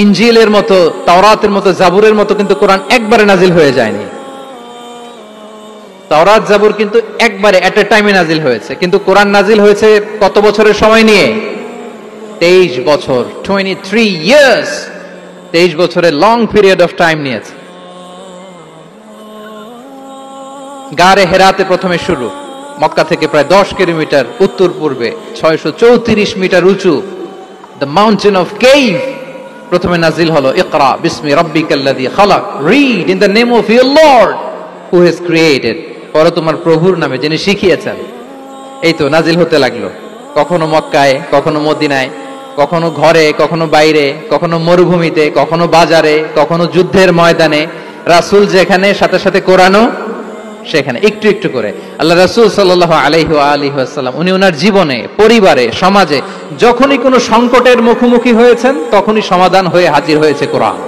ইনজিলের মতো, তাওরাতের মতো, জাবুরের মতো কিন্তু কোরআন একবারে নাজিল হয়ে যায়নি। তাওরাত জাবুর কিন্তু একবারে এট এ টাইমে নাজিল হয়েছে, কিন্তু কোরআন নাজিল হয়েছে কত বছরের সময় নিয়ে? 23 বছর, 23 ইয়ার্স। 23 বছরের লং পিরিয়ড অফ টাইম নিয়েছে। গারে হেরাতে প্রথমে শুরু, মক্কা থেকে প্রায় 10 কিলোমিটার উত্তর পূর্বে, 634 মিটার উঁচু, দ্য মাউন্টেন অফ কেভ। প্রথমে নাজিল হলো ইকরা বিসমি রাব্বিকাল্লাযী খালাক, read in the name of your lord who has created. পরে তোমার প্রভুর নামে যিনি শিখিয়েছেন। এই তো নাজিল হতে লাগলো, কখনো মক্কায়, কখনো মদিনায়, কখনো ঘরে, কখনো বাইরে, কখনো মরুভূমিতে, কখনো বাজারে, কখনো যুদ্ধের ময়দানে। রাসূল যেখানে, সাথে সাথে কোরআনও সেখানে, একটু একটু করে। আল্লাহ রাসূল সাল্লাল্লাহু আলাইহি ওয়া আলিহি ওয়াসাল্লাম উনি ওনার জীবনে, পরিবারে, সমাজে যখনই কোনো সংকটের মুখোমুখি হয়েছেন, তখনই সমাধান হয়ে হাজির হয়েছে কোরআন।